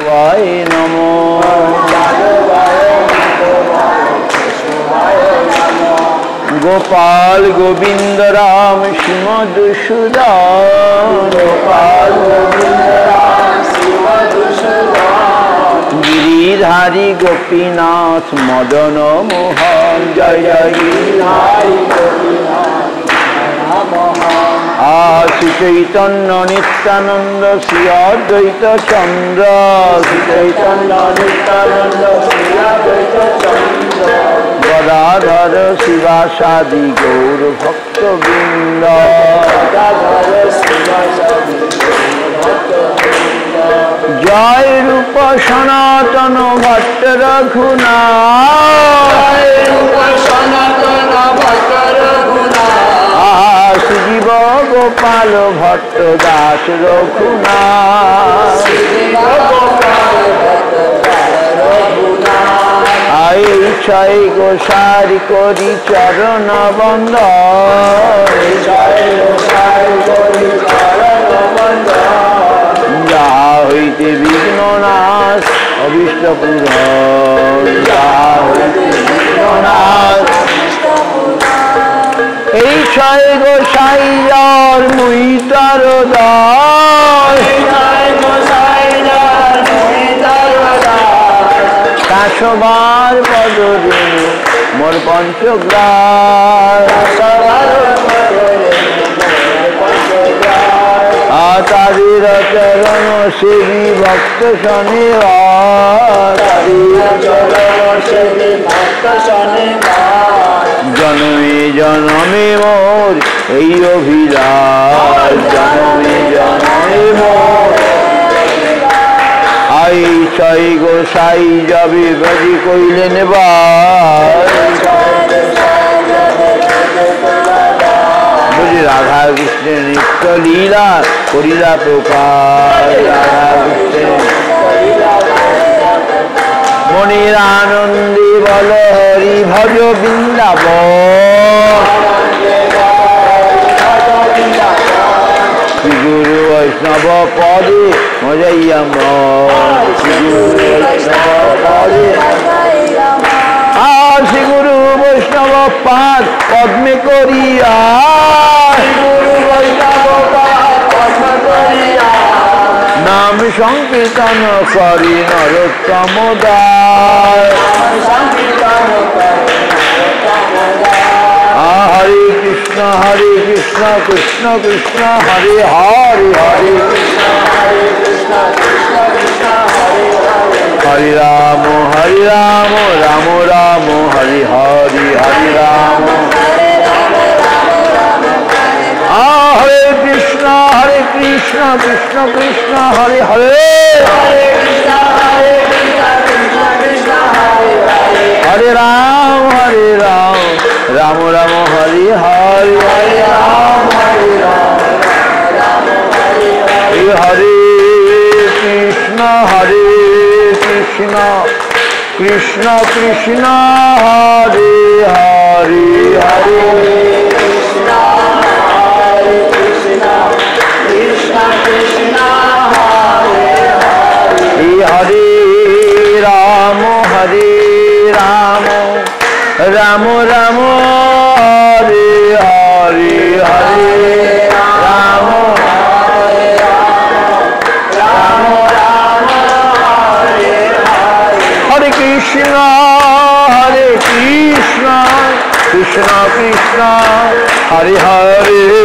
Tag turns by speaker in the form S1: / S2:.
S1: কেশবায় নমো। গোপাল গোবিন্দ রাম শ্রীমধুসূদন, গোপাল গোবিন্দ রাম শ্রীমধুসূদন, গিরিধারী গোপীনাথ মদন মোহন, জয় জয় গিরিধারী গোপীনাথ মোহন। শ্রী চৈতন্য নিত্যানন্দ শ্রী অদ্বৈত চন্দ্র, শ্রী চৈতন্য নিত্যানন্দ শ্রী অদ্বৈত চন্দ্র, গদাধর শিবাসাদি গৌর ভক্তবৃন্দ, গদাধর শিবাসাদি জয় রূপ সনাতন ভট্ট রঘুনাথ, সনাতন ভট্ট রঘুনাথ, শ্রীজীব গোপাল ভট্ট দাস রঘুনাথ, ছয় গোসারি করি চরণ বন্ধ, যাহা হইতে বিঘ্ন নাশ অভীষ্ট পূরণ, যাহা হইতে বিঘ্ন নাশ। এই ছয় গোসাই যার মুইতার দাস, কাশবার পদরেণু মোর পঞ্চগ্রাস, তাদের চরণ সেবী ভক্ত শনিবার, জনমে জনমে মোর এই অভিলাষ, জনমে জনমে মোর। আই ছয় গোসাই যাবে বাজি কইলেন বুঝি রাধা কৃষ্ণের নিত্য লীলা করিলা প্রকাশ, রাধা কৃষ্ণের মনির আনন্দে বল হরি ভজ বৃন্দাবন, শ্রী গুরু বৈষ্ণব পদে মজাইয়া মন, শ্রী গুরু বৈষ্ণব পদে, শ্রী গুরু বৈষ্ণব পাদ পদ্মে করিয়া, নাম সংকীর্তন করি নরোত্তম দাস, হরে কৃষ্ণ কৃষ্ণ কৃষ্ণ হরে হরে, হরে হরে রাম রাম রাম হরে হরে, হরে রাম হরে কৃষ্ণ কৃষ্ণ কৃষ্ণ হরে হরে, হরে রাম রাম রাম হরে হরে, হরে রাম হরে কৃষ্ণ কৃষ্ণ কৃষ্ণ হরে হরে, হরে কৃষ্ণ কৃষ্ণ কৃষ্ণ হরে হরে, হরে রাম রাম রাম হরে হরে, হরে রাম রাম হরে কৃষ্ণ কৃষ্ণ কৃষ্ণ হরে হরে,